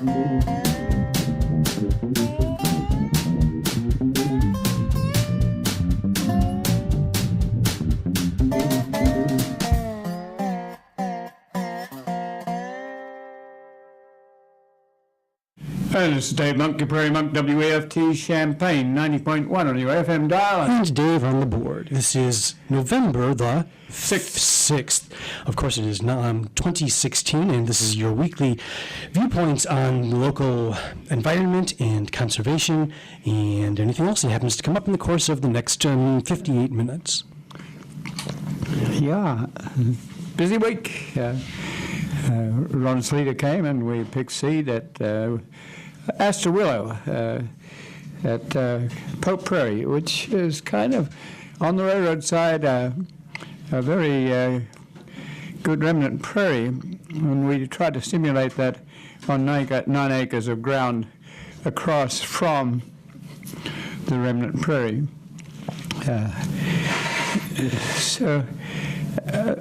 And this is Dave Monk, your Prairie Monk, WAFT Champaign, 90.1 on your FM dial. And Dave on the board. This is November the 6th. Of course, it is 2016, and this is your weekly viewpoints on local environment and conservation and anything else that happens to come up in the course of the next 58 minutes. Yeah, busy week. Ron Sleater came and we picked seed at Aster Willow at Pope Prairie, which is kind of on the railroad side, a very good remnant prairie. And we tried to simulate that on 9 acres of ground across from the remnant prairie. So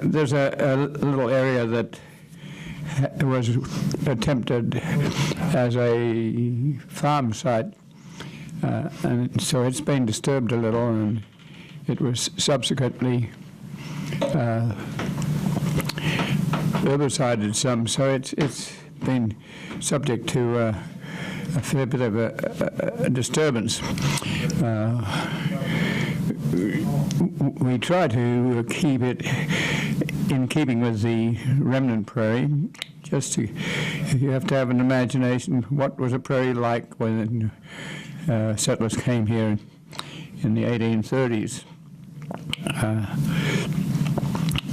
there's a little area that was attempted as a farm site, and so it's been disturbed a little, and it was subsequently herbicided some, so it's been subject to a fair bit of a disturbance. We try to keep it in keeping with the remnant prairie. You have to have an imagination. What was a prairie like when settlers came here in the 1830s?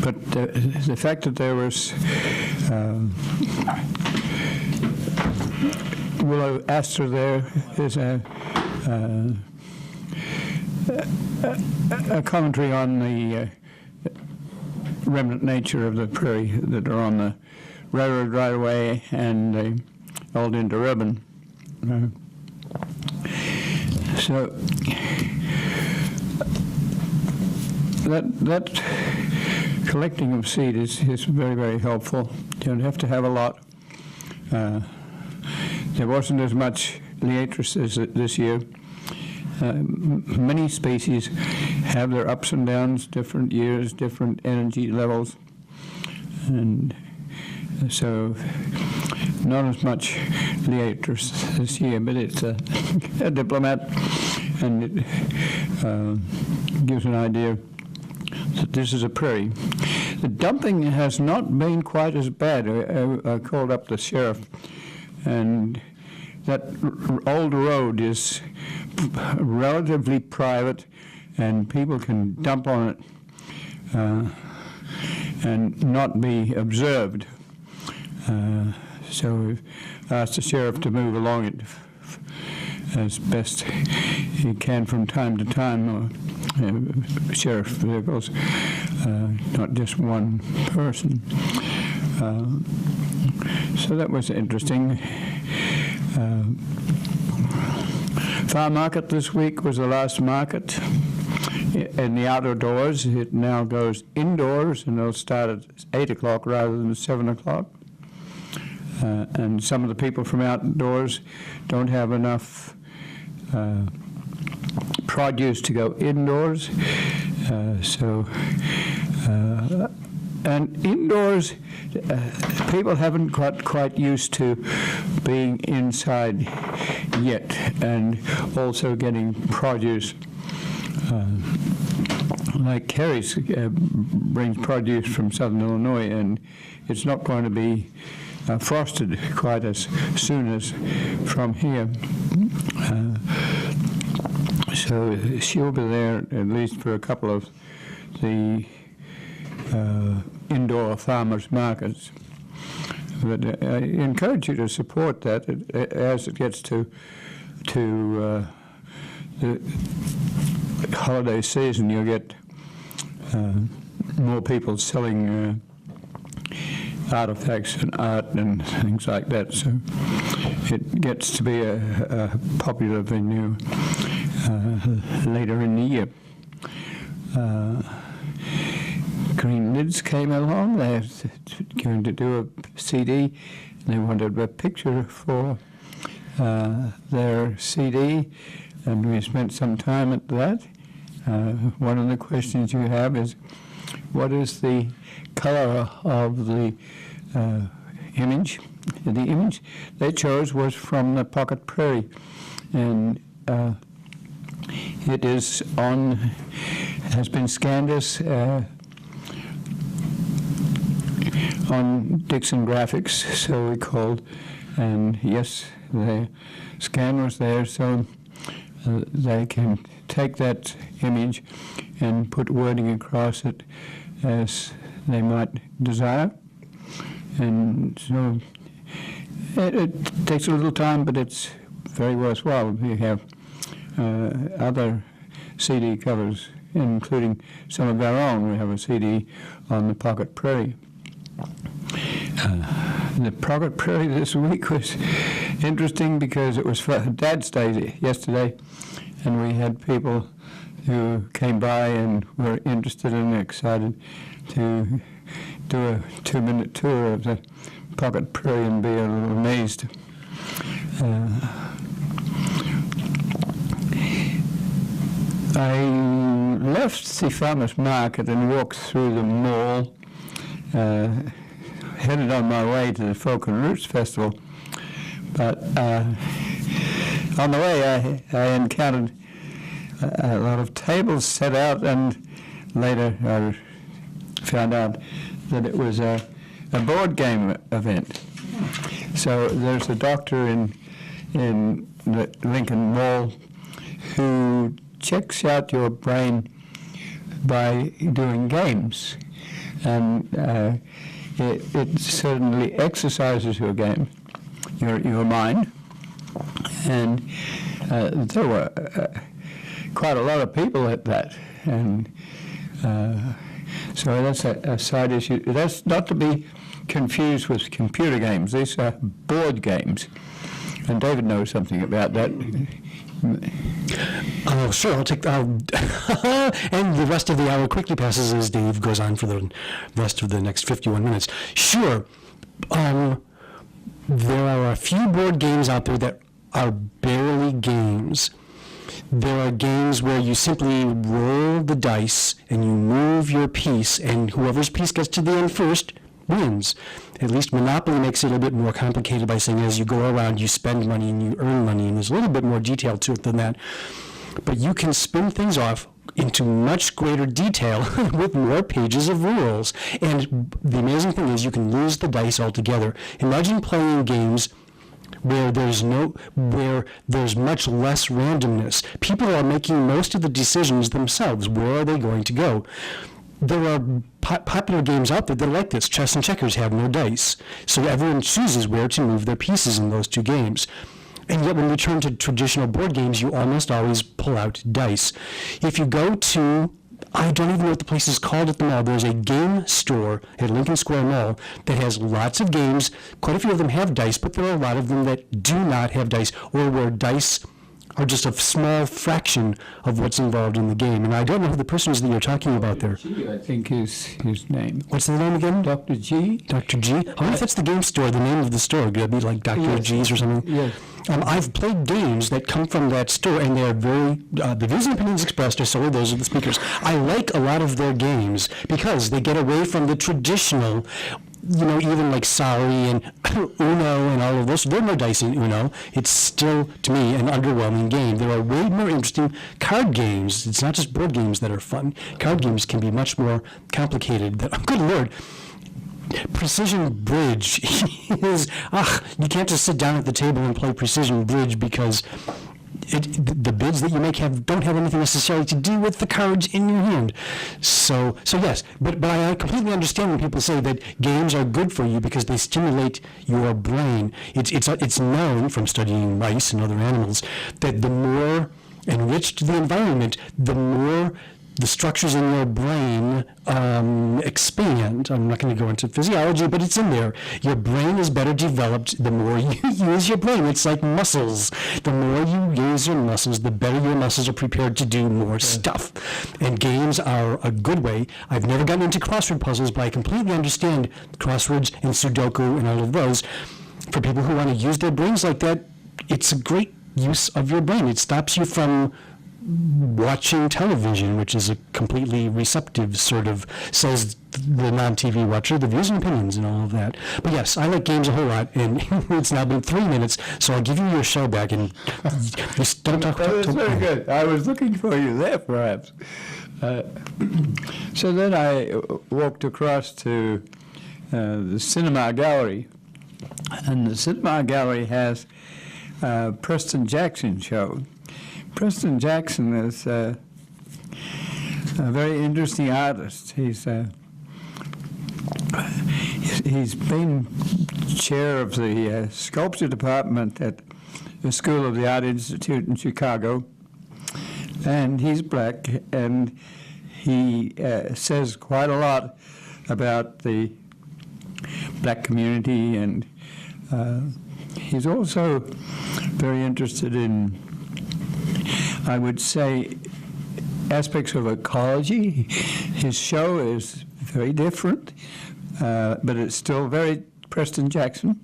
But the fact that there was willow aster there is a commentary on the remnant nature of the prairie that are on the railroad right away and the old interurban. So that collecting of seed is very, very helpful. You don't have to have a lot. There wasn't as much Liatris this year. Many species have their ups and downs, different years, different energy levels, and so not as much Liatris this year, but it's a diplomat, and it gives an idea that this is a prairie. The dumping has not been quite as bad. I called up the sheriff, and that old road is relatively private, and people can dump on it and not be observed. So we've asked the sheriff to move along it as best he can from time to time, sheriff vehicles, not just one person. So that was interesting. Farm market this week was the last market in the outer doors. It now goes indoors, and they'll start at 8 o'clock rather than 7 o'clock. And some of the people from outdoors don't have enough produce to go indoors. And indoors, people haven't got quite used to being inside yet, and also getting produce. Like Kerry's brings produce from southern Illinois, and it's not going to be frosted quite as soon as from here. So she'll be there at least for a couple of the indoor farmers markets. But I encourage you to support that as it gets to the holiday season. You'll get more people selling artifacts and art and things like that. So it gets to be a popular venue later in the year. Green Lids came along. They're going to do a CD They wanted a picture for their CD, and we spent some time at that. One of the questions you have is, what is the color of the image? The image they chose was from the Pocket Prairie, and it is has been scanned as on Dixon Graphics, so we called, and yes, the scan was there, so they can take that image and put wording across it as they might desire. And so it takes a little time, but it's very worthwhile. We have other CD covers, including some of our own. We have a CD on the Pocket Prairie. The Pocket Prairie this week was interesting because it was for Dad's Day yesterday, and we had people who came by and were interested and excited to do a 2-minute tour of the Pocket Prairie and be a little amazed. I left the farmer's market and walked through the mall, headed on my way to the Folk and Roots Festival, but on the way I encountered a lot of tables set out, and later I found out that it was a board game event. So there's a doctor in the Lincoln Mall who checks out your brain by doing games, and it certainly exercises your mind. And there were quite a lot of people at that, and so that's a side issue. That's not to be confused with computer games. These are board games, and David knows something about that. Oh, sure, I'll take and the rest of the hour quickly passes as Dave goes on for the rest of the next 51 minutes. Sure, there are a few board games out there that are barely games. There are games where you simply roll the dice and you move your piece, and whoever's piece gets to the end first wins. At least Monopoly makes it a bit more complicated by saying as you go around, you spend money and you earn money, and there's a little bit more detail to it than that. But you can spin things off into much greater detail with more pages of rules. And the amazing thing is you can lose the dice altogether. Imagine playing games where there's much less randomness. People are making most of the decisions themselves. Where are they going to go? There are popular games out there that are like this. Chess and checkers have no dice, so everyone chooses where to move their pieces in those two games. And yet when we turn to traditional board games, you almost always pull out dice. If you go to, I don't even know what the place is called at the mall, there's a game store at Lincoln Square Mall that has lots of games. Quite a few of them have dice, but there are a lot of them that do not have dice, or where dice are just a small fraction of what's involved in the game. And I don't know who the person is that you're talking about there. G, I think is his name. What's the name again? Dr. G. Dr. G? I wonder if that's the game store, the name of the store. Could it be like Dr. Yes. G's or something? Yes. I've played games that come from that store, and they're very, the views and opinions expressed are solely those of the speakers. I like a lot of their games because they get away from the traditional, even like Sorry and Uno and all of those. There are no dice in Uno. It's still, to me, an underwhelming game. There are way more interesting card games. It's not just board games that are fun. Card games can be much more complicated. Good Lord. Precision bridge is, you can't just sit down at the table and play precision bridge because the bids that you make don't have anything necessarily to do with the cards in your hand. So yes, but I completely understand when people say that games are good for you because they stimulate your brain. It's known from studying mice and other animals that the more enriched the environment, the more the structures in your brain expand. I'm not going to go into physiology, but it's in there. Your brain is better developed the more you use your brain. It's like muscles. The more you use your muscles, the better your muscles are prepared to do more stuff. And games are a good way. I've never gotten into crossword puzzles, but I completely understand crosswords and Sudoku and all of those. for people who want to use their brains like that, it's a great use of your brain. It stops you from watching television, which is a completely receptive sort of, says the non-TV watcher, the views and opinions and all of that. But yes, I like games a whole lot, and it's now been 3 minutes, so I'll give you your show back, and just don't talk about it. That's very good. I was looking for you there, perhaps. So then I walked across to the Cinema Gallery, and the Cinema Gallery has Preston Jackson show. Preston Jackson is a very interesting artist. He's been chair of the sculpture department at the School of the Art Institute in Chicago, and he's black, and he says quite a lot about the black community, and he's also very interested in, I would say, aspects of ecology. His show is very different, but it's still very Preston Jackson.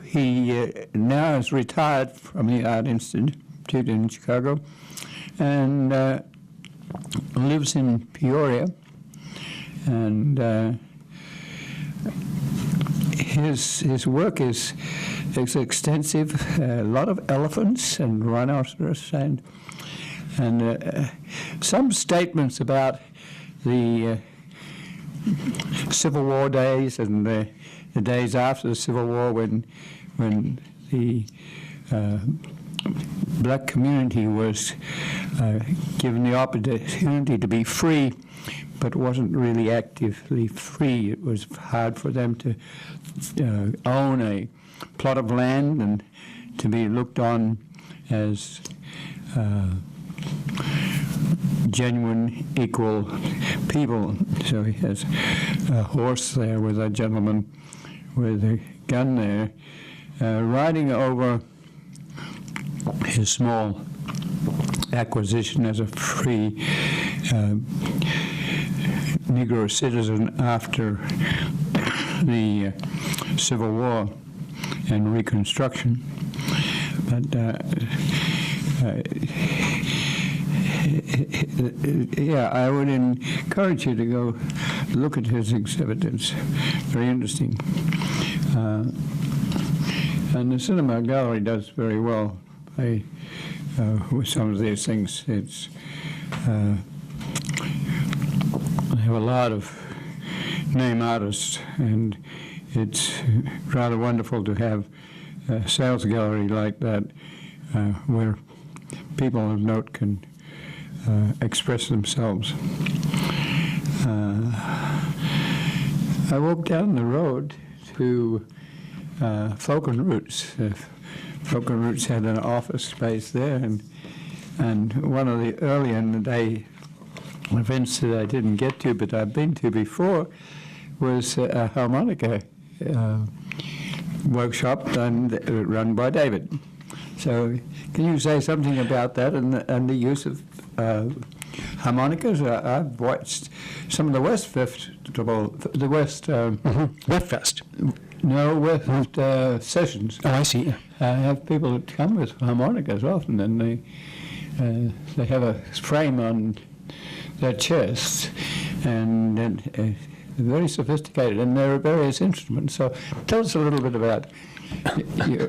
He now is retired from the Art Institute in Chicago and lives in Peoria. And his work is extensive, a lot of elephants and rhinoceros, and some statements about the Civil War days and the days after the Civil War when the black community was given the opportunity to be free, but wasn't really actively free. It was hard for them to own a plot of land and to be looked on as genuine, equal people. So he has a horse there with a gentleman with a gun there, riding over his small acquisition as a free Negro citizen after the Civil War and Reconstruction. But yeah, I would encourage you to go look at his exhibit. It's very interesting. And the Cinema Gallery does very well with some of these things. It's they have a lot of name artists, and it's rather wonderful to have a sales gallery like that where people of note can express themselves. I walked down the road to Folk and Roots. Folk and Roots had an office space there, and one of the early in the day events that I didn't get to, but I've been to before, was a harmonica workshop run by David. So can you say something about that and the use of harmonicas? I've watched some of the West Festival, the West... West Fest. No, West sessions. Oh, I see. I have people that come with harmonicas often, and they have a frame on their chests, and very sophisticated, and there are various instruments. So tell us a little bit about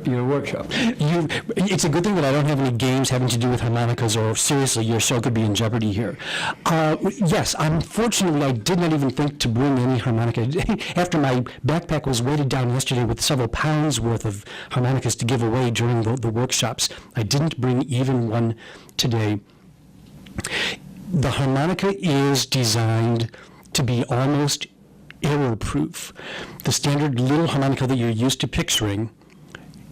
your workshop. It's a good thing that I don't have any games having to do with harmonicas, or seriously, your show could be in jeopardy here. Yes, unfortunately, I did not even think to bring any harmonica. After my backpack was weighted down yesterday with several pounds worth of harmonicas to give away during the workshops, I didn't bring even one today. The harmonica is designed to be almost error-proof. The standard little harmonica that you're used to picturing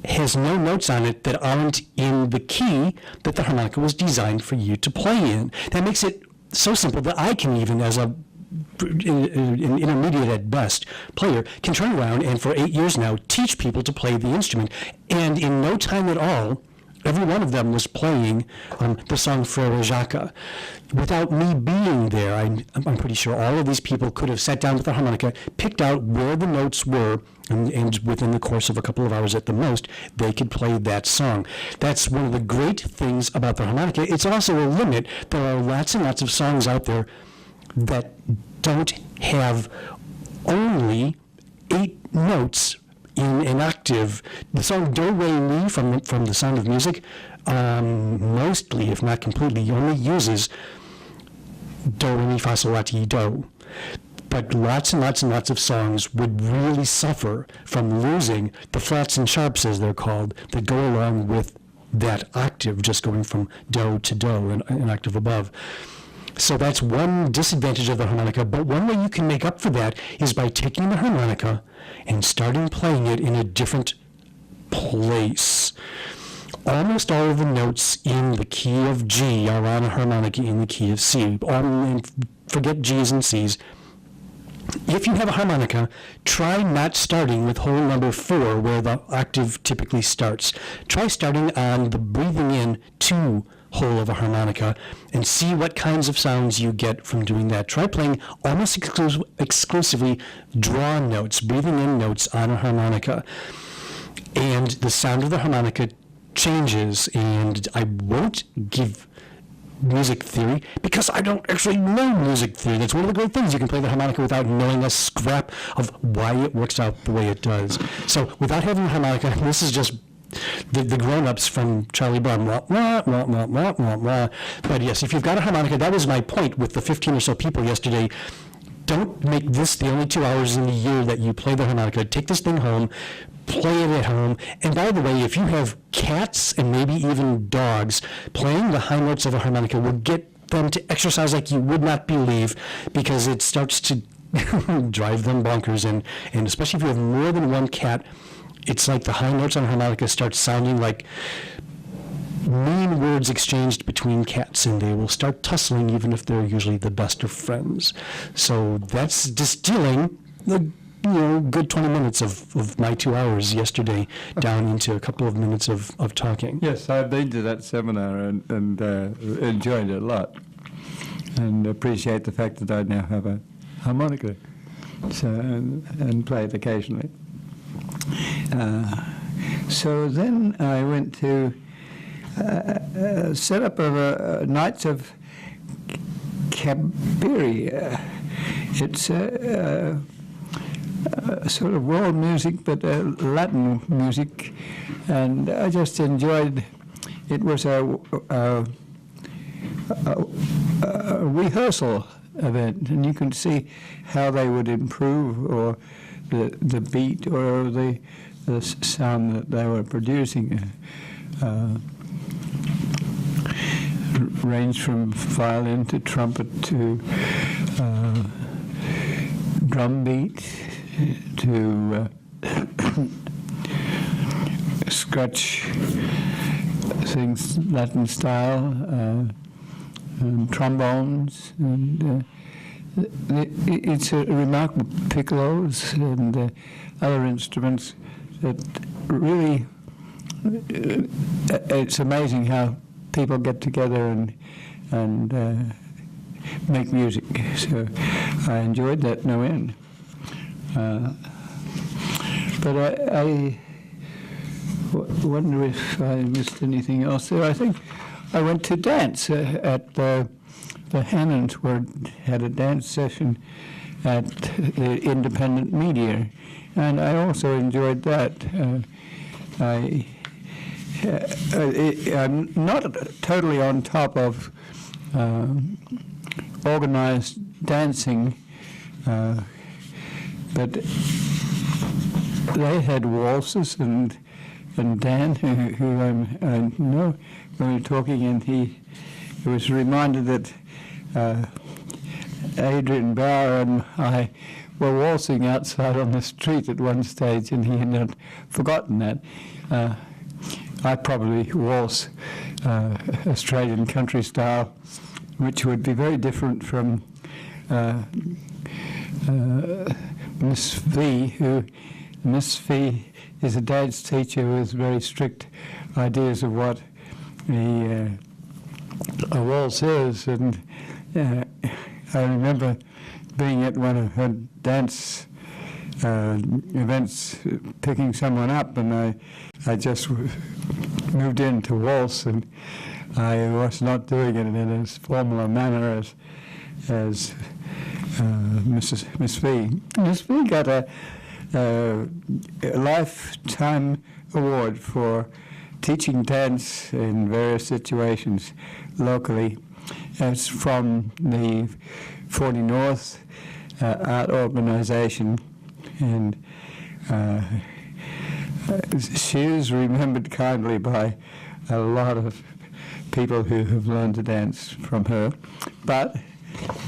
has no notes on it that aren't in the key that the harmonica was designed for you to play in. That makes it so simple that I can even, as an intermediate at best player, can turn around and for 8 years now teach people to play the instrument. And in no time at all, every one of them was playing the song Frere Jacques. Without me being there, I'm pretty sure all of these people could have sat down with a harmonica, picked out where the notes were, and within the course of a couple of hours at the most, they could play that song. That's one of the great things about the harmonica. It's also a limit. There are lots and lots of songs out there that don't have only 8 notes in an octave. The song Do Re Mi from The Sound of Music, mostly, if not completely, only uses Do Re Mi Fa Sol La Ti Do. But lots and lots and lots of songs would really suffer from losing the flats and sharps, as they're called, that go along with that octave, just going from do to do, an octave above. So that's one disadvantage of the harmonica, but one way you can make up for that is by taking the harmonica and starting playing it in a different place. Almost all of the notes in the key of G are on a harmonica in the key of C. Forget G's and C's. If you have a harmonica, try not starting with hole number 4, where the octave typically starts. Try starting on the breathing in 2 hole of a harmonica and see what kinds of sounds you get from doing that. Try playing almost exclusively draw notes, breathing in notes on a harmonica. And the sound of the harmonica changes, and I won't give music theory because I don't actually know music theory. That's one of the great things. You can play the harmonica without knowing a scrap of why it works out the way it does. So without having a harmonica, this is just the grown-ups from Charlie Brown. Wah, wah, wah, wah, wah, wah, wah. But yes, if you've got a harmonica, that was my point with the 15 or so people yesterday. Don't make this the only 2 hours in the year that you play the harmonica. Take this thing home, play it at home. And by the way, if you have cats and maybe even dogs, playing the high notes of a harmonica will get them to exercise like you would not believe, because it starts to drive them bonkers. And especially if you have more than one cat, it's like the high notes on a harmonica start sounding like mean words exchanged between cats, and they will start tussling even if they're usually the best of friends. So that's distilling the good 20 minutes of my 2 hours yesterday down into a couple of minutes of talking. Yes, I've been to that seminar and enjoyed it a lot, and appreciate the fact that I now have a harmonica and play it occasionally. So then I went to set up a Nights of Cabiria. It's sort of world music, but Latin music, and I just enjoyed. It was a rehearsal event, and you can see how they would improve, or the beat, or the sound that they were producing. Range from violin to trumpet to drum beat to scratch things Latin style, and trombones, and it's a remarkable piccolos and other instruments that really, it's amazing how people get together and make music. So I enjoyed that no end. But I wonder if I missed anything else there. I think I went to dance at the Hannons had a dance session at the Independent Media, and I also enjoyed that. I'm not totally on top of organized dancing, but they had waltzes, and Dan, who I know, when we were talking, and he was reminded that Adrian Bauer and I were waltzing outside on the street at one stage, and he had not forgotten that. I probably waltz Australian country style, which would be very different from Miss Fee, Miss Fee is a dance teacher with very strict ideas of what a waltz is, and I remember being at one of her dance events, picking someone up, and I just moved in to waltz, and I was not doing it in as formal a manner as Miss V. Miss V got a lifetime award for teaching dance in various situations locally. It's from the 40 North Art Organization, and she is remembered kindly by a lot of people who have learned to dance from her, but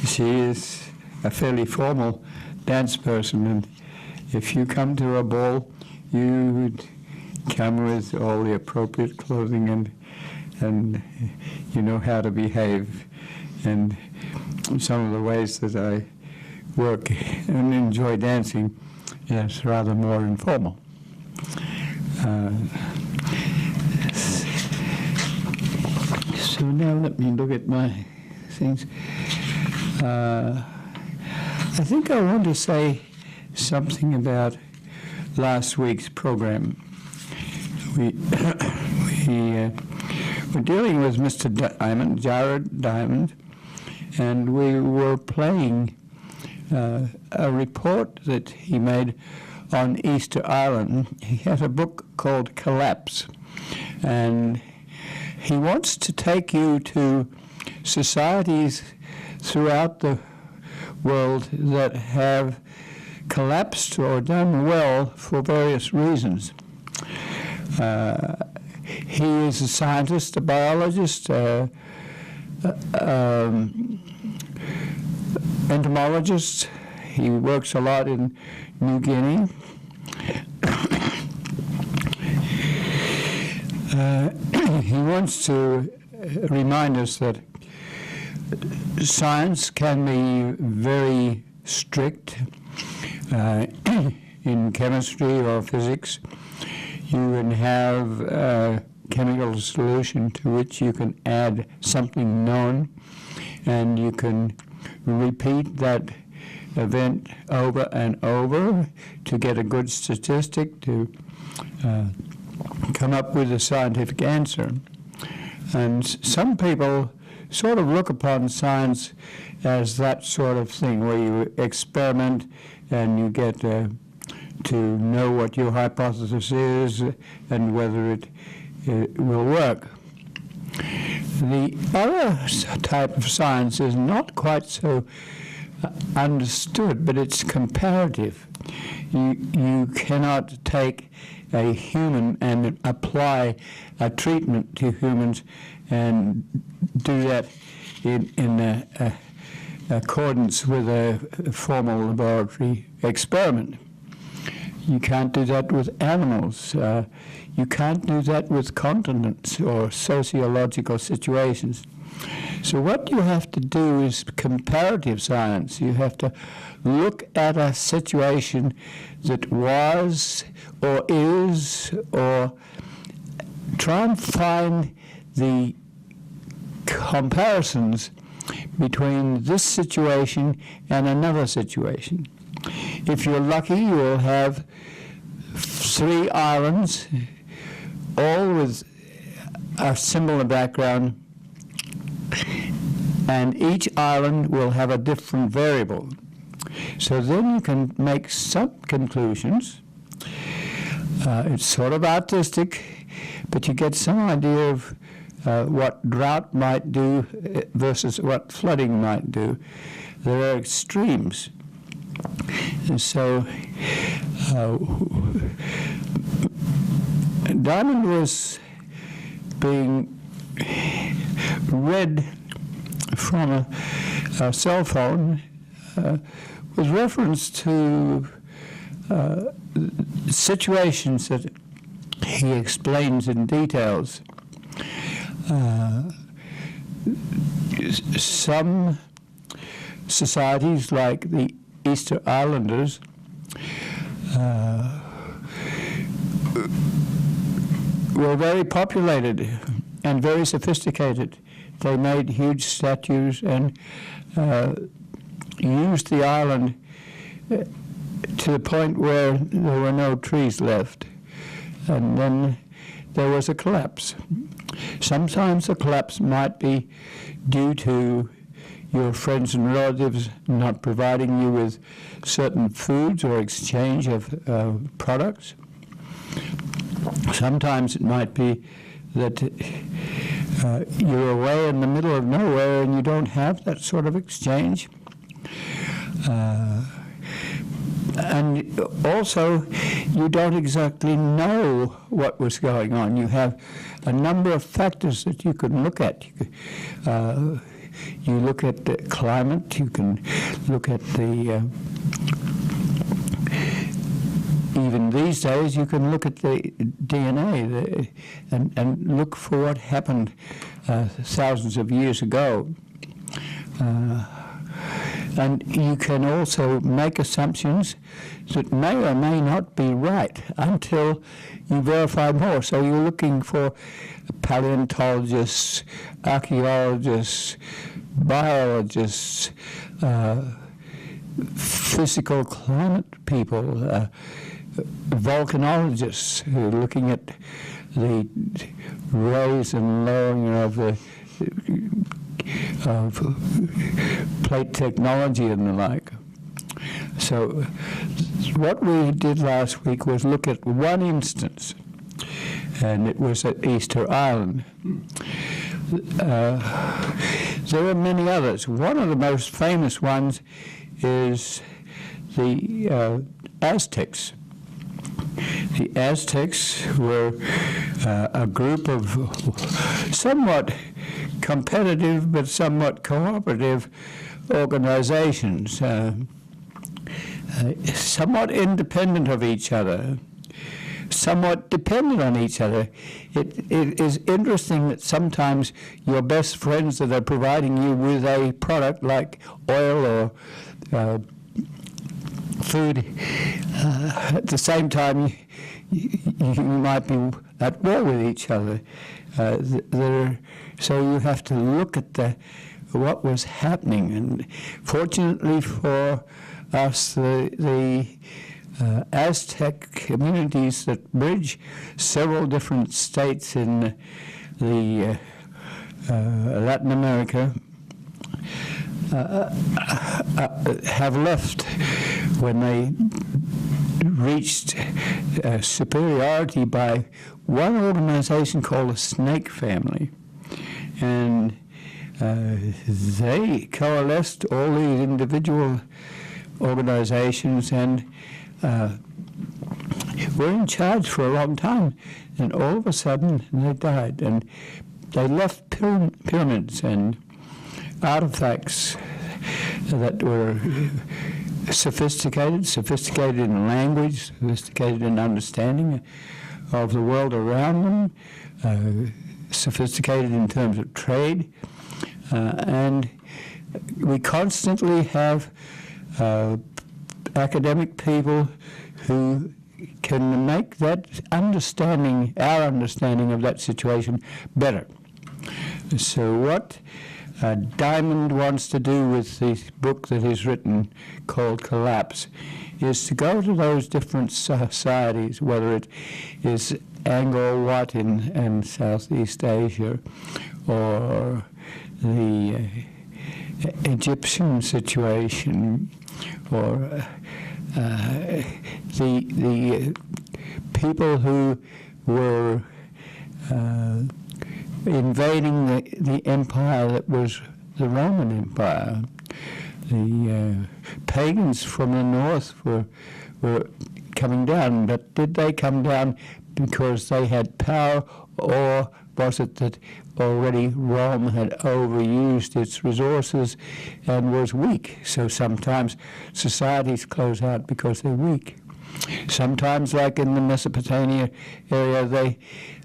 she is a fairly formal dance person, and if you come to a ball, you would come with all the appropriate clothing and you know how to behave. And some of the ways that I work and enjoy dancing is rather more informal. So now let me look at my things. I think I want to say something about last week's program. We were dealing with Mr. Diamond, Jared Diamond, and we were playing a report that he made on Easter Island. He has a book called Collapse, and he wants to take you to societies throughout the world that have collapsed or done well for various reasons. He is a scientist, a biologist, entomologist. He works a lot in New Guinea. He wants to remind us that science can be very strict in chemistry or physics. You can have a chemical solution to which you can add something known, and you can repeat that event over and over to get a good statistic, to come up with a scientific answer. And some people sort of look upon science as that sort of thing, where you experiment and you get to know what your hypothesis is and whether it will work. The other type of science is not quite so understood, but it's comparative. You cannot take a human and apply a treatment to humans and do that in accordance with a formal laboratory experiment. You can't do that with animals. You can't do that with continents or sociological situations. So what you have to do is comparative science. You have to look at a situation that was or is, or try and find the comparisons between this situation and another situation. If you're lucky, you will have 3 islands, all with a similar background, and each island will have a different variable. So then you can make some conclusions. It's sort of artistic, but you get some idea of what drought might do versus what flooding might do. There are extremes. And so Diamond was being read from a cell phone with reference to situations that he explains in details. Some societies, like the Easter Islanders, were very populated, and very sophisticated. They made huge statues and used the island to the point where there were no trees left. And then there was a collapse. Sometimes the collapse might be due to your friends and relatives not providing you with certain foods or exchange of products. Sometimes it might be that you're away in the middle of nowhere and you don't have that sort of exchange. And also, you don't exactly know what was going on. You have a number of factors that you can look at. You look at the climate, you can look at the, even these days, you can look at the DNA and look for what happened thousands of years ago. And you can also make assumptions that may or may not be right until you verify more. So you're looking for paleontologists, archaeologists, biologists, physical climate people, volcanologists who are looking at the raise and lowering of plate technology and the like. So what we did last week was look at one instance, and it was at Easter Island. There are many others. One of the most famous ones is the Aztecs. The Aztecs were a group of somewhat competitive but somewhat cooperative organizations, somewhat independent of each other, somewhat dependent on each other. It is interesting that sometimes your best friends that are providing you with a product like oil or food, at the same time you might be at war with each other. So you have to look at what was happening, and fortunately for us, the Aztec communities that bridge several different states in the Latin America have left when they reached superiority by one organization called the Snake Family. And they coalesced all these individual organizations and were in charge for a long time. And all of a sudden, they died. And they left pyramids and artifacts that were sophisticated in language, sophisticated in understanding of the world around them, sophisticated in terms of trade, and we constantly have academic people who can make that understanding, our understanding of that situation, better. So what Diamond wants to do with the book that he's written called Collapse is to go to those different societies, whether it is Angkor Wat in Southeast Asia, or the Egyptian situation, or the people who were invading the empire that was the Roman Empire. The pagans from the north were coming down, but did they come down because they had power, or was it that already Rome had overused its resources and was weak? So sometimes societies close out because they're weak. Sometimes, like in the Mesopotamia area,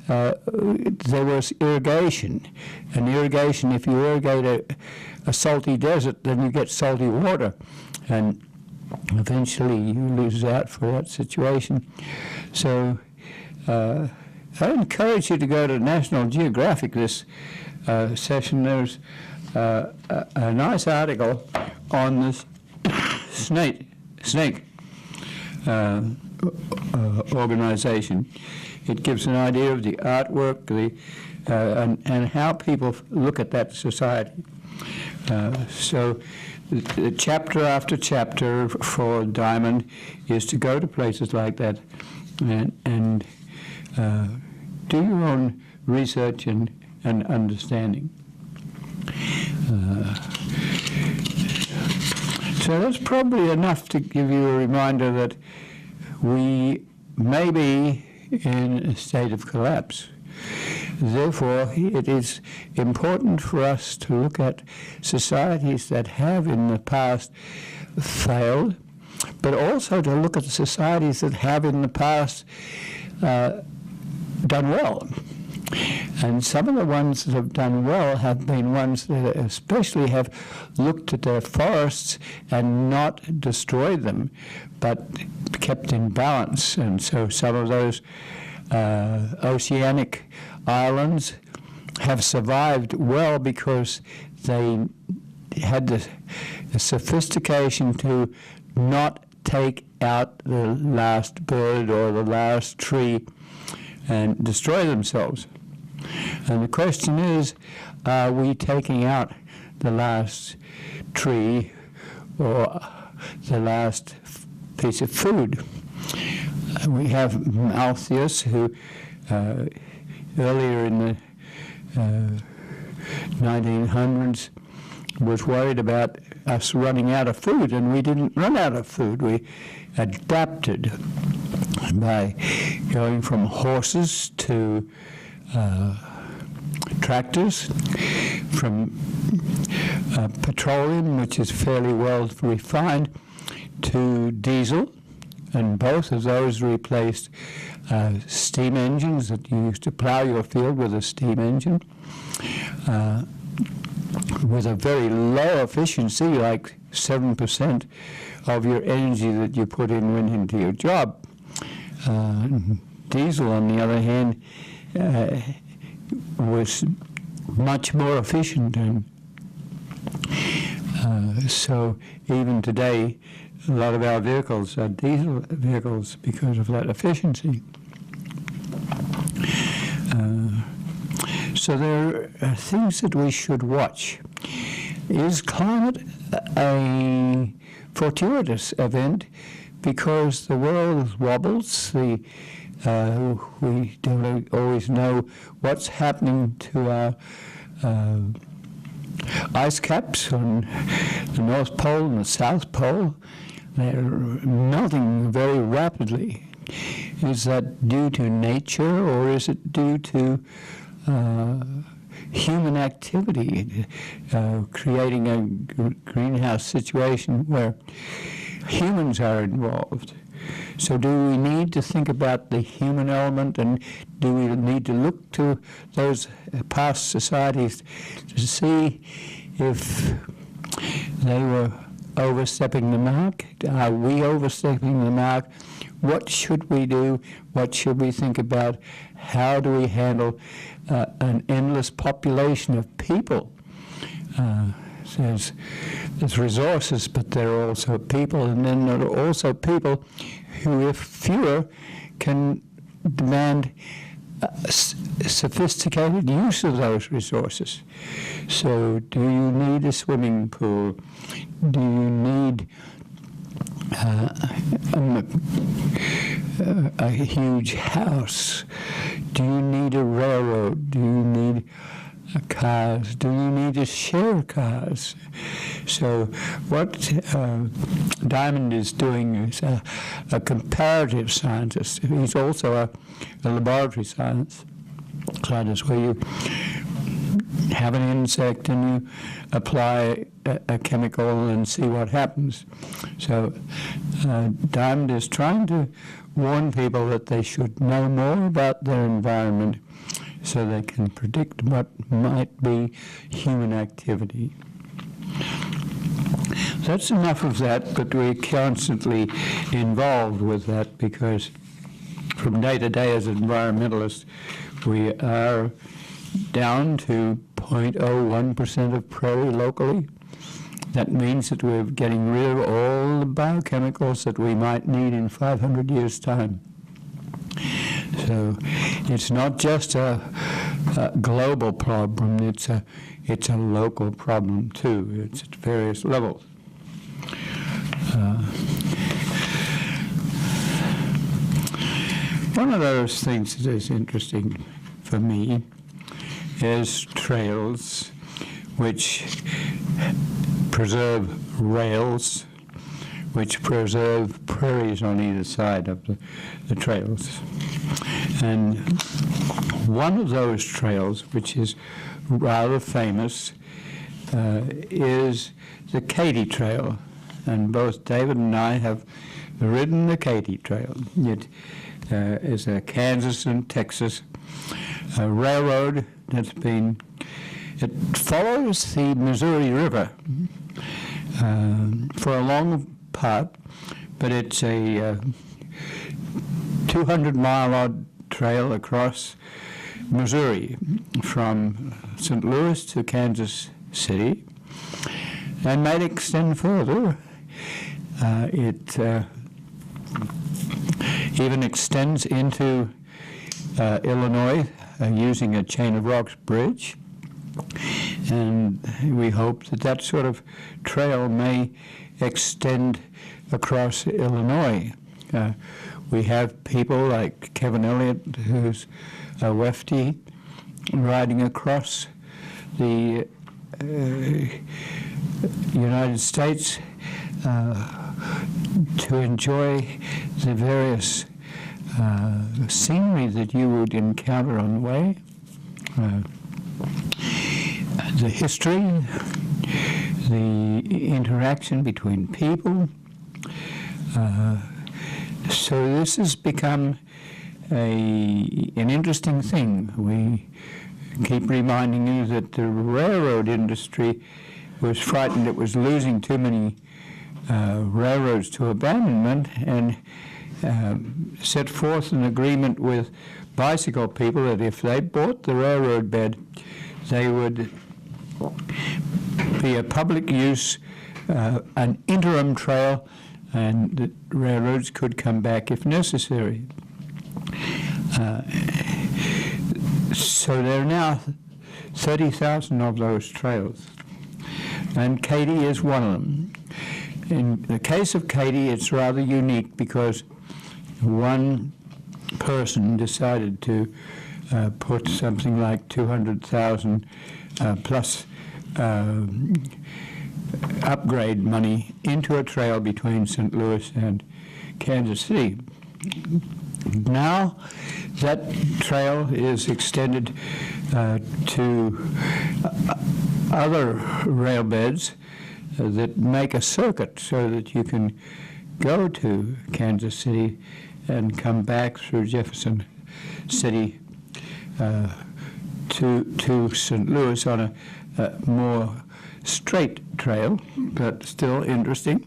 there was irrigation. And irrigation, if you irrigate a salty desert, then you get salty water. And eventually you lose out for that situation. So I encourage you to go to National Geographic this session. There's a nice article on this snake organization. It gives an idea of the artwork, and how people look at that society. So the chapter after chapter for Diamond is to go to places like that and do your own research and understanding. So that's probably enough to give you a reminder that we may be in a state of collapse. Therefore, it is important for us to look at societies that have in the past failed, but also to look at the societies that have in the past done well. And some of the ones that have done well have been ones that especially have looked at their forests and not destroyed them, but kept in balance. And so some of those oceanic islands have survived well because they had the sophistication to not take out the last bird or the last tree and destroy themselves. And the question is, are we taking out the last tree or the last piece of food? We have Malthus, who earlier in the 1900s was worried about us running out of food, and we didn't run out of food. We adapted by going from horses to tractors, from petroleum, which is fairly well refined, to diesel, and both of those replaced steam engines that you used to plow your field with a steam engine, with a very low efficiency, like 7% of your energy that you put in went into your job. Diesel, on the other hand, was much more efficient, and so even today a lot of our vehicles are diesel vehicles because of that efficiency. So there are things that we should watch. Is climate a fortuitous event because the world wobbles? We don't always know what's happening to our ice caps on the North Pole and the South Pole. They're melting very rapidly. Is that due to nature, or is it due to human activity, creating a greenhouse situation where humans are involved? So do we need to think about the human element, and do we need to look to those past societies to see if they were overstepping the mark? Are we overstepping the mark? What should we do? What should we think about? How do we handle an endless population of people? There's resources, but there are also people, and then there are also people who, if fewer, can demand sophisticated use of those resources. So do you need a swimming pool? Do you need a huge house? Do you need a railroad? Do you need cars? Do you need to share cars? So what Diamond is doing is a comparative scientist. He's also a laboratory scientist where you have an insect and you apply a chemical and see what happens. So Diamond is trying to warn people that they should know more about their environment so they can predict what might be human activity. That's enough of that, but we're constantly involved with that because from day to day as environmentalists, we are down to 0.01% of prairie locally. That means that we're getting rid of all the biochemicals that we might need in 500 years' time. So it's not just a global problem, it's a local problem too. It's at various levels. One of those things that is interesting for me is trails which preserve rails, which preserve prairies on either side of the trails. And one of those trails, which is rather famous, is the Katy Trail. And both David and I have ridden the Katy Trail. It is a Kansas and Texas railroad it follows the Missouri River for a long part, but it's a 200-mile-odd trail across Missouri from St. Louis to Kansas City, and might extend further. It even extends into Illinois using a chain of rocks bridge, and we hope that that sort of trail may extend across Illinois. We have people like Kevin Elliott, who's a lefty, riding across the United States to enjoy the various scenery that you would encounter on the way, the history, the interaction between people. So this has become an interesting thing. We keep reminding you that the railroad industry was frightened it was losing too many railroads to abandonment, and set forth an agreement with bicycle people that if they bought the railroad bed, they would be a public use, an interim trail, and the railroads could come back if necessary. So there are now 30,000 of those trails, and Katy is one of them. In the case of Katy, it's rather unique because one person decided to put something like 200,000 plus upgrade money into a trail between St. Louis and Kansas City. Now that trail is extended to other rail beds that make a circuit so that you can go to Kansas City and come back through Jefferson City to St. Louis on a more straight trail, but still interesting.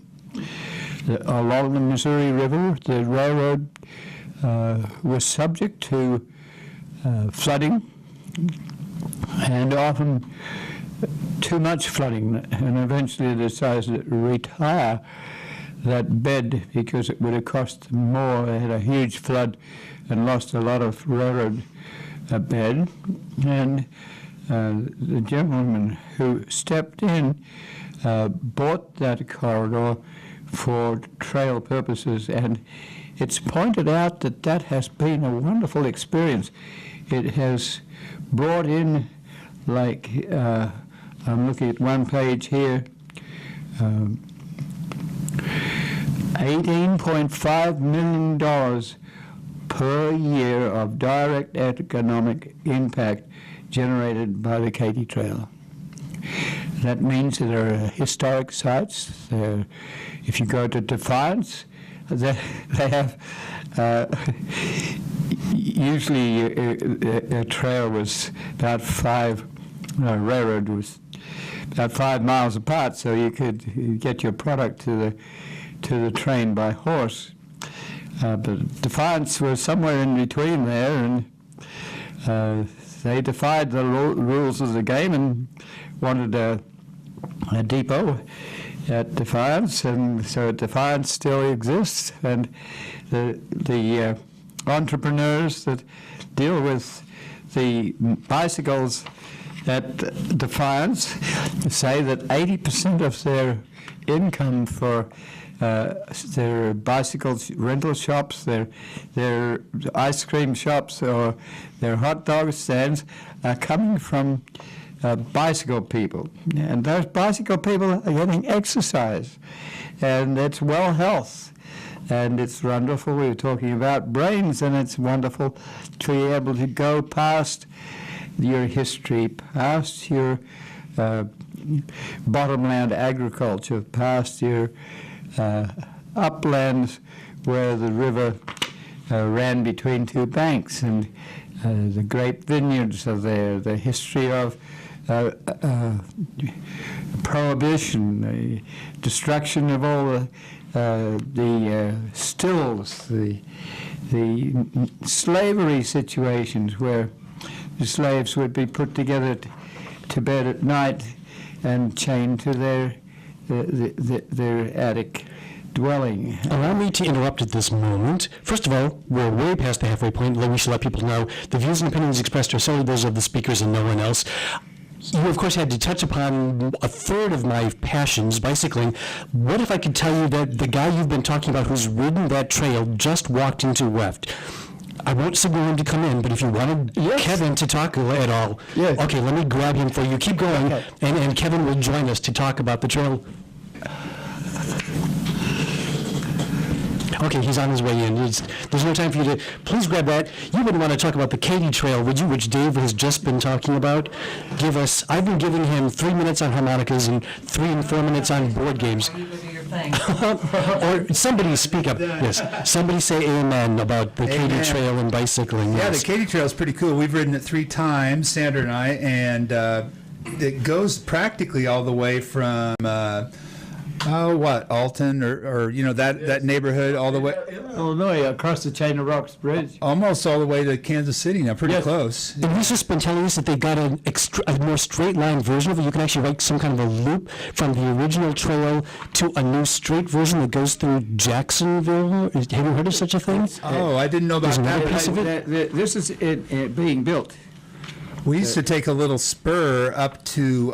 Along the Missouri River, the railroad was subject to flooding, and often too much flooding, and eventually they decided to retire that bed because it would have cost them more. They had a huge flood and lost a lot of railroad bed, and the gentleman who stepped in bought that corridor for trail purposes, and it's pointed out that that has been a wonderful experience. It has brought in, like, I'm looking at one page here, $18.5 million per year of direct economic impact generated by the Katy Trail. That means that there are historic sites. If you go to Defiance, they have usually a trail was about railroad was about 5 miles apart, so you could get your product to the train by horse. But Defiance was somewhere in between there, and they defied the rules of the game and wanted a depot at Defiance, and so Defiance still exists, and the entrepreneurs that deal with the bicycles at Defiance say that 80% of their income for their bicycles rental shops, their ice cream shops, or their hot dog stands are coming from bicycle people. And those bicycle people are getting exercise, and it's well health. And it's wonderful. We were talking about brains, and it's wonderful to be able to go past your history, past your bottomland agriculture, past your uplands where the river ran between two banks, and the great vineyards are there, the history of prohibition, the destruction of all the stills, the slavery situations where the slaves would be put together to bed at night and chained to their attic dwelling. Allow me to interrupt at this moment. First of all, we're way past the halfway point. We should let people know the views and opinions expressed are solely those of the speakers and no one else. You, of course, had to touch upon a third of my passions, bicycling. What if I could tell you that the guy you've been talking about who's ridden that trail just walked into Weft? I won't signal him to come in, but if you wanted Kevin to talk at all, okay, let me grab him for you. Keep going, and Kevin will join us to talk about the trail. Okay, he's on his way in. There's no time for you to... Please grab that. You wouldn't want to talk about the Katy Trail, would you, which Dave has just been talking about? Give us... I've been giving him 3 minutes on harmonicas and 3 and 4 minutes on board games. Or somebody speak up. Yes. Somebody say amen about the Katy Trail and bicycling. Yeah, Yes. the Katy Trail is pretty cool. We've ridden it 3 times, Sandra and I, and it goes practically all the way from... Alton or that neighborhood all the way. Illinois, across the Chain of Rocks Bridge. Almost all the way to Kansas City now, pretty close. And he's just been telling us that they've got a more straight line version of it. You can actually write some kind of a loop from the original trail to a new straight version that goes through Jacksonville. Have you heard of such a thing? Oh, I didn't know about that. Piece of it? This is being built. We used to take a little spur up to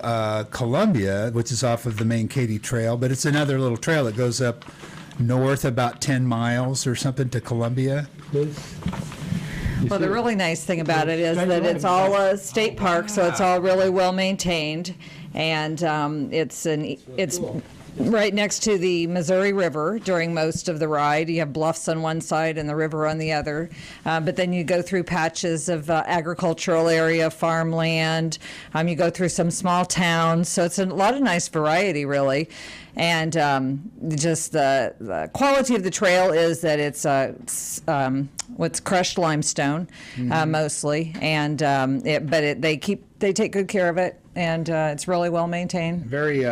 Columbia, which is off of the main Katy Trail, but it's another little trail that goes up north about 10 miles or something to Columbia. Well, the really nice thing about it is that it's all a state park, so it's all really well maintained, and it's right next to the Missouri River during most of the ride. You have bluffs on one side and the river on the other. But then you go through patches of agricultural area, farmland. You go through some small towns. So it's a lot of nice variety, really. And just the quality of the trail is that it's what's crushed limestone mostly. And they take good care of it. And it's really well maintained. Very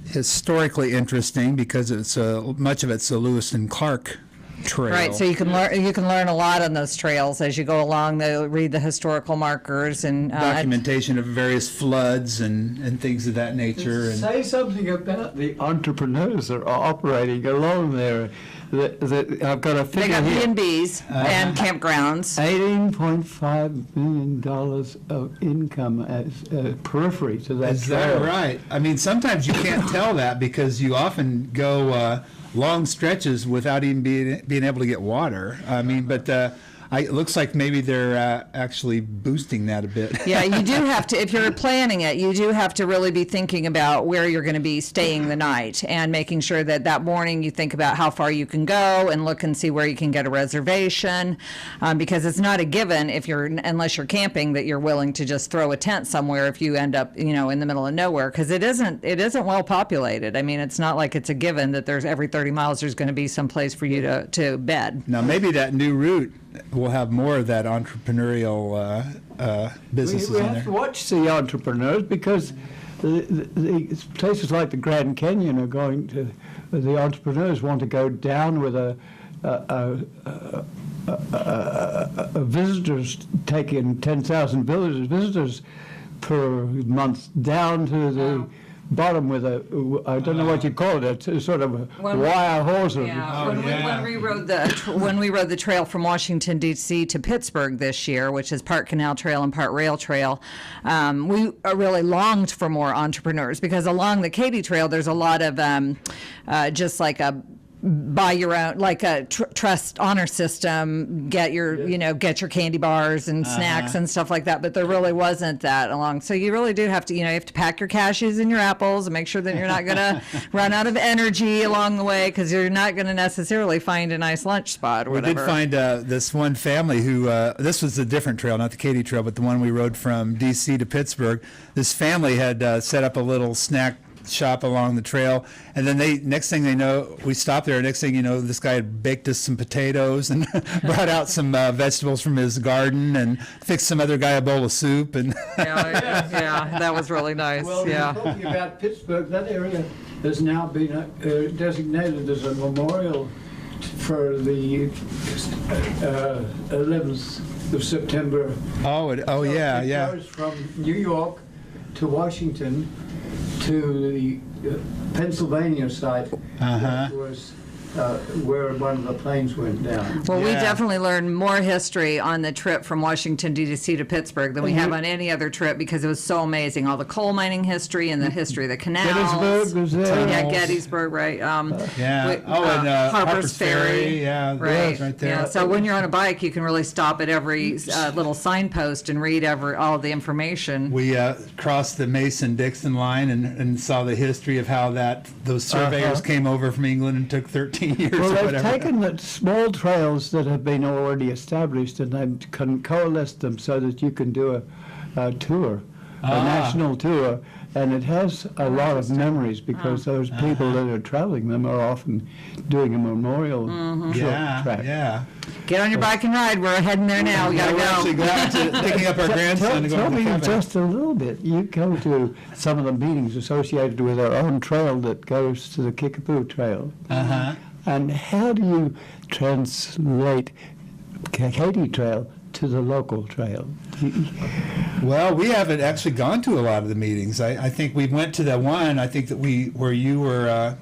historically interesting because it's much of it's a Lewis and Clark trail. Right, so you can learn a lot on those trails as you go along. They'll read the historical markers and documentation of various floods and things of that nature. Say something about the entrepreneurs that are operating along there. I've got a figure they got here. B&Bs and campgrounds. $18.5 million of income as periphery to that Is trail. that right? I mean, sometimes you can't tell that because you often go long stretches without even being able to get water. I mean, but it looks like maybe they're actually boosting that a bit. Yeah, you do have to, if you're planning it, you do have to really be thinking about where you're going to be staying the night and making sure that morning you think about how far you can go and look and see where you can get a reservation, because it's not a given unless you're camping that you're willing to just throw a tent somewhere if you end up in the middle of nowhere, because it isn't well populated. I mean, it's not like it's a given that there's every 30 miles there's going to be some place for you to bed. Now maybe that new route will have more of that entrepreneurial businesses We in have there. to watch the entrepreneurs because the places like the Grand Canyon are going to, the entrepreneurs want to go down with a visitors, taking 10,000 visitors per month down to the bottom with a, I don't know what you call it, a sort of a wire hose. Yeah, when we rode the trail from Washington D.C. to Pittsburgh this year, which is part canal trail and part rail trail, we really longed for more entrepreneurs because along the Katy Trail there's a lot of just like a buy your own, like a trust honor system, get your candy bars and snacks and stuff like that, but there really wasn't that along. So you really do have to, you have to pack your cashews and your apples and make sure that you're not going to run out of energy along the way, because you're not going to necessarily find a nice lunch spot or whatever. We did find this one family who, this was a different trail, not the Katy Trail, but the one we rode from D.C. to Pittsburgh. This family had set up a little snack shop along the trail, and then next thing they know, we stopped there. Next thing you know, this guy had baked us some potatoes and brought out some vegetables from his garden and fixed some other guy a bowl of soup. And yeah, that was really nice. Well, talking about Pittsburgh, that area has now been designated as a memorial for the 11th of September. Oh yeah. It goes from New York to Washington to the Pennsylvania site. That was where one of the planes went down. Well, we definitely learned more history on the trip from Washington, D.C. to Pittsburgh than we have on any other trip, because it was so amazing. All the coal mining history and the history of the canals. Gettysburg was there. Yeah, Gettysburg, right. And Harper's Ferry. Yeah, right. Right there. Yeah, so when you're on a bike, you can really stop at every little signpost and read all the information. We crossed the Mason-Dixon line and saw the history of how those surveyors came over from England and took 13 years Well, or they've whatever. taken the small trails that have been already established and they can coalesce them so that you can do a tour, a national tour, and it has a lot of memories because those people that are traveling them are often doing a memorial track. Yeah. Get on your bike and ride. We're heading there now. We gotta We're actually go. going to picking up our grandson to go Tell to the me cabin. just a little bit. You go to some of the meetings associated with our own trail that goes to the Kickapoo Trail. And how do you translate Katy Trail to the local trail? Well, we haven't actually gone to a lot of the meetings. I think we went to the one, I think that where you were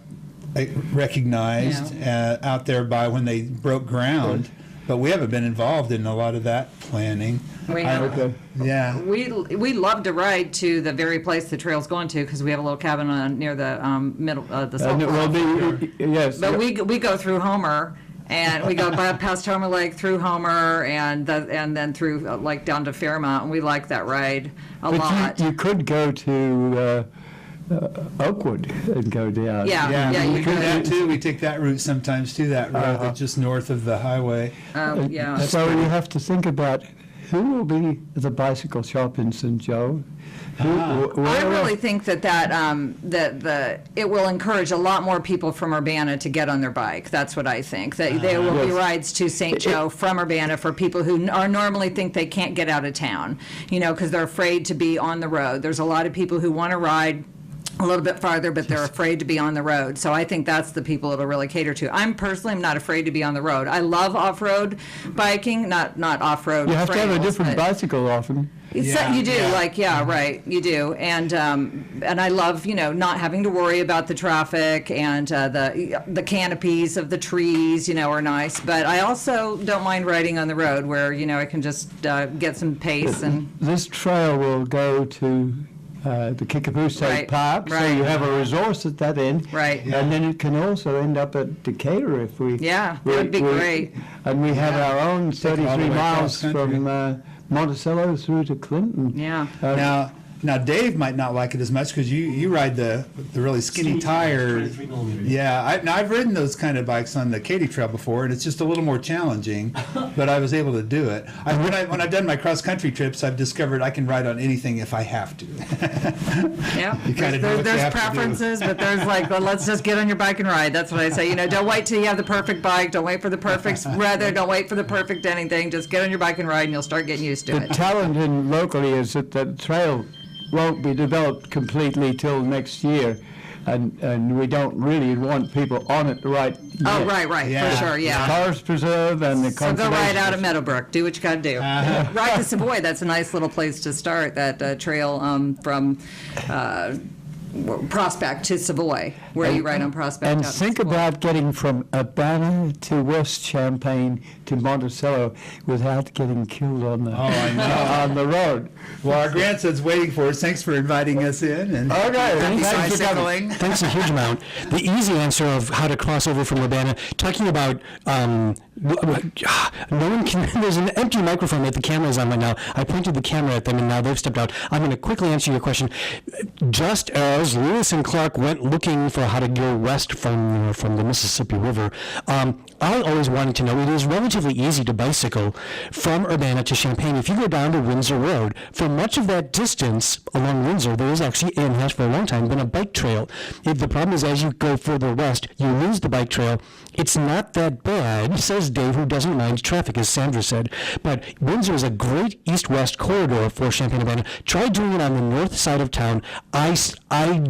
recognized out there by when they broke ground. But we haven't been involved in a lot of that planning. We have. Yeah. We love to ride to the very place the trail's going to, because we have a little cabin near the middle, the Salt And it will be, yes. But we go through Homer, and we go past Homer Lake, through Homer, and then through like down to Fairmount, and we like that ride a lot. But you could go to Oakwood and go down. Yeah, we you do could. that too. We take that route sometimes too, that road that's just north of the highway. Yeah. So you have to think about who will be the bicycle shop in St. Joe. I really think that it will encourage a lot more people from Urbana to get on their bike. That's what I think. That there will be rides to St. Joe from Urbana for people who are normally think they can't get out of town, because they're afraid to be on the road. There's a lot of people who want to ride a little bit farther, but they're afraid to be on the road. So I think that's the people it'll really cater to. I'm personally not afraid to be on the road. I love off-road biking, not off-road You have to have a trails, different but- bicycle often. You do, right, you do, and I love, not having to worry about the traffic, and the canopies of the trees, are nice. But I also don't mind riding on the road where, I can just get some pace and. This trail will go to the Kickapoo State Right, Park, so right. you have a resource at that end. Right. And then it can also end up at Decatur if we... Yeah, that would be great. And we have our own all the 33 way miles across country. from Monticello through to Clinton. Yeah. Now Dave might not like it as much because you ride the really skinny tire. 23 millimeters. Yeah, I've ridden those kind of bikes on the Katy Trail before, and it's just a little more challenging. But I was able to do it. When I've done my cross country trips, I've discovered I can ride on anything if I have to. Yeah, You kinda do what you there's have to do. preferences, but there's well, let's just get on your bike and ride. That's what I say. Don't wait till you have the perfect bike. Don't wait for the perfect weather. Don't wait for the perfect anything. Just get on your bike and ride, and you'll start getting used to The it. talent locally is that the trail won't be developed completely till next year. and we don't really want people on it right Oh, yet. right, Yeah. for sure, yeah. Forest Preserve and the So go right out of conservation. Meadowbrook, do what you gotta do. Right to Savoy, that's a nice little place to start, that trail from Prospect to Savoy, where you ride on Prospect. And out to think Savoy. about getting from Urbana to West Champaign to Monticello without getting killed on the I know. on the road. Well, our grandson's waiting for us. Thanks for inviting us in. And Okay, happy thanks for coming. bicycling. Thanks a huge amount. The easy answer of how to cross over from Urbana, talking about no one can. There's an empty microphone that the camera is on right now. I pointed the camera at them, and now they've stepped out. I'm going to quickly answer your question. Just as Lewis and Clark went looking for how to go west from the Mississippi River, I always wanted to know. It is relatively easy to bicycle from Urbana to Champaign. If you go down to Windsor Road, for much of that distance along Windsor, there is actually, and has for a long time, been a bike trail. The problem is, as you go further west, you lose the bike trail. It's not that bad, says Dave, who doesn't mind traffic, as Sandra said. But Windsor is a great east-west corridor for Champaign-Urbana. Try doing it on the north side of town. I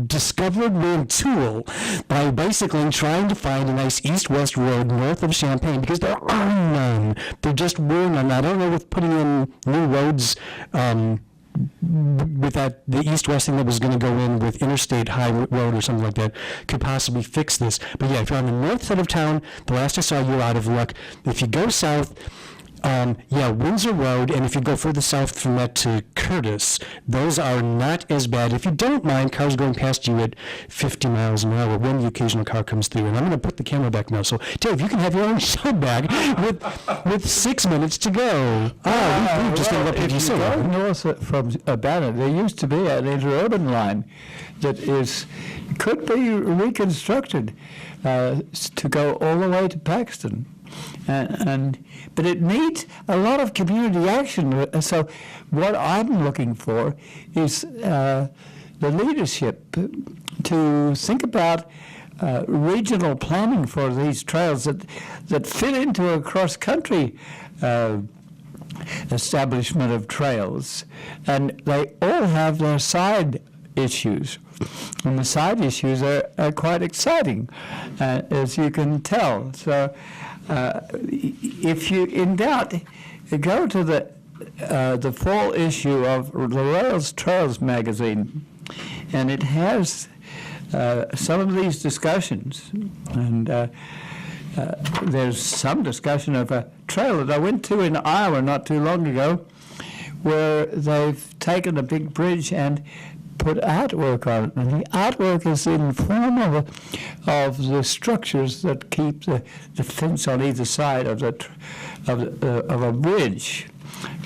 discovered Mantoul by bicycling, trying to find a nice east-west road north of Champaign, because there are none. There just were none. I don't know if putting in new roads with the east-west thing that was going to go in with Interstate High Road or something like that could possibly fix this. But yeah, if you're on the north side of town, the last I saw, you're out of luck. If you go south, Windsor Road, and if you go further south from that to Curtis, those are not as bad. If you don't mind cars going past you at 50 miles an hour when the occasional car comes through. And I'm going to put the camera back now. So, Dave, you can have your own show back with 6 minutes to go. We just interrupted you If so you go long. north from Urbana, there used to be an interurban line that could be reconstructed to go all the way to Paxton. But it needs a lot of community action. So what I'm looking for is the leadership to think about regional planning for these trails that fit into a cross-country establishment of trails. And they all have their side issues. And the side issues are quite exciting, as you can tell. So if you in doubt, go to the fall issue of the Rails Trails magazine, and it has some of these discussions. And there's some discussion of a trail that I went to in Iowa not too long ago, where they've taken a big bridge and put artwork on it, and the artwork is in form of the structures that keep the fence on either side of a bridge,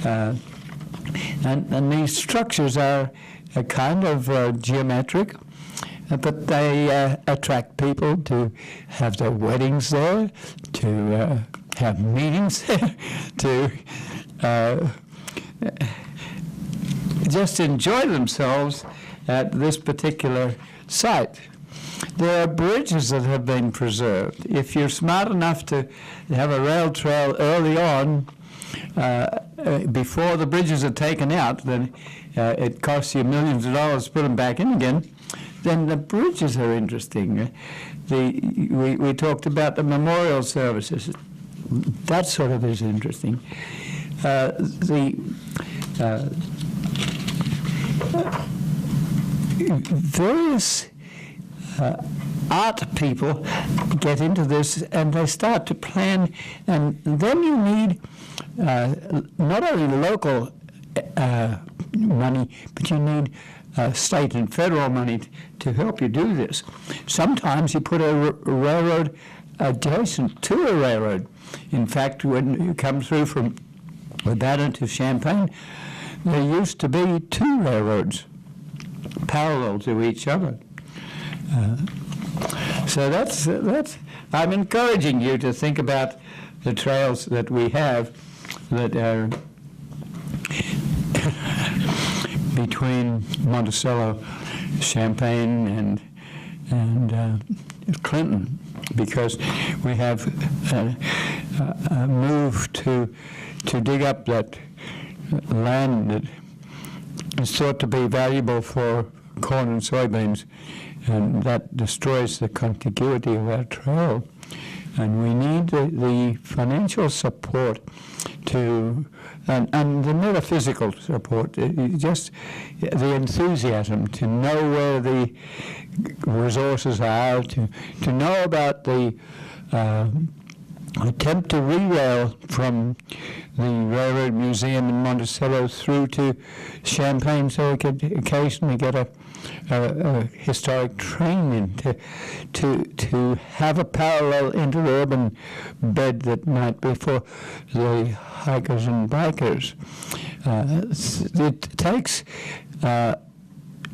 and these structures are a kind of geometric, but they attract people to have their weddings there, to have meetings there, to just enjoy themselves at this particular site. There are bridges that have been preserved. If you're smart enough to have a rail trail early on, before the bridges are taken out, then it costs you millions of dollars to put them back in again, then the bridges are interesting. We talked about the memorial services. That sort of is interesting. Various art people get into this, and they start to plan, and then you need not only local money, but you need state and federal money to help you do this. Sometimes you put a railroad adjacent to a railroad. In fact, when you come through from Urbana to Champaign, there used to be 2 railroads parallel to each other. So that's. I'm encouraging you to think about the trails that we have that are between Monticello, Champaign, and Clinton, because we have a move to dig up that land that is thought to be valuable for corn and soybeans, and that destroys the contiguity of our trail. And we need the financial support to, and the metaphysical support, just the enthusiasm to know where the resources are, to know about the attempt to re-rail from the Railroad Museum in Monticello through to Champaign, so we could occasionally get a historic train in to have a parallel interurban bed that might be for the hikers and bikers. It takes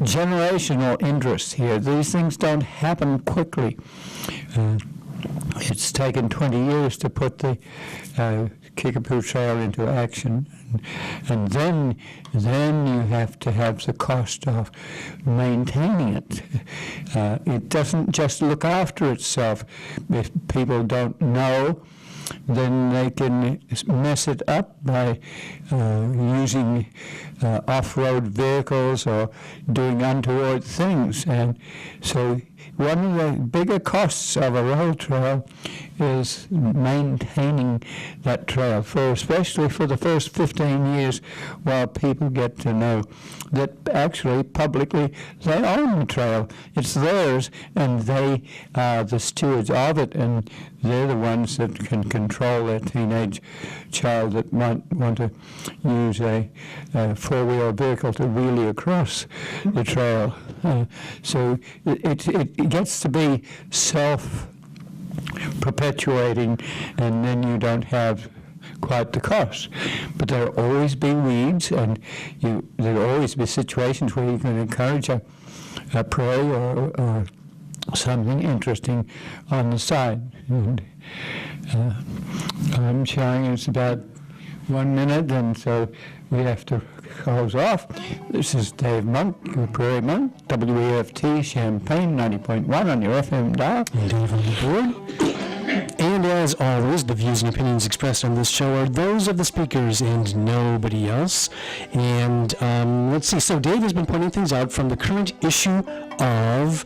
generational interest here. These things don't happen quickly. It's taken 20 years to put the Kickapoo Trail into action, and then you have to have the cost of maintaining it. It doesn't just look after itself. If people don't know, then they can mess it up by using off-road vehicles or doing untoward things. And so one of the bigger costs of a rail trail is maintaining that trail, especially for the first 15 years, while people get to know that actually publicly they own the trail. It's theirs, and they are the stewards of it, and they're the ones that can control their teenage child that might want to use a four-wheel vehicle to wheelie across the trail. So it gets to be self-perpetuating, and then you don't have quite the cost. But there'll always be weeds, and there'll always be situations where you can encourage a prey or something interesting on the side. And I'm showing it's about 1 minute, and so we have to close off. This is Dave Monk, Prairie Monk, WAFT, Champaign, 90.1 on your FM dial. And Dave on the board. And as always, the views and opinions expressed on this show are those of the speakers and nobody else. And let's see, so Dave has been pointing things out from the current issue of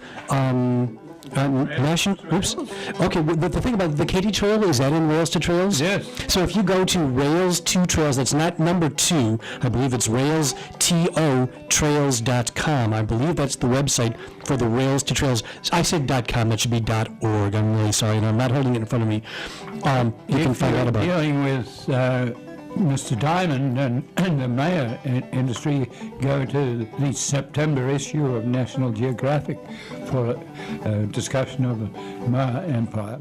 National. Oops. Okay, but the thing about the Katy Trail, is that in Rails to Trails? Yes. So if you go to Rails to Trails, that's not number 2. I believe it's railstotrails.com. I believe that's the website for the Rails to Trails. I said .com. That should be .org. I'm really sorry, and I'm not holding it in front of me. You can find out about it. Dealing with Mr. Diamond and the Maya industry, go to the September issue of National Geographic for a discussion of the Maya Empire.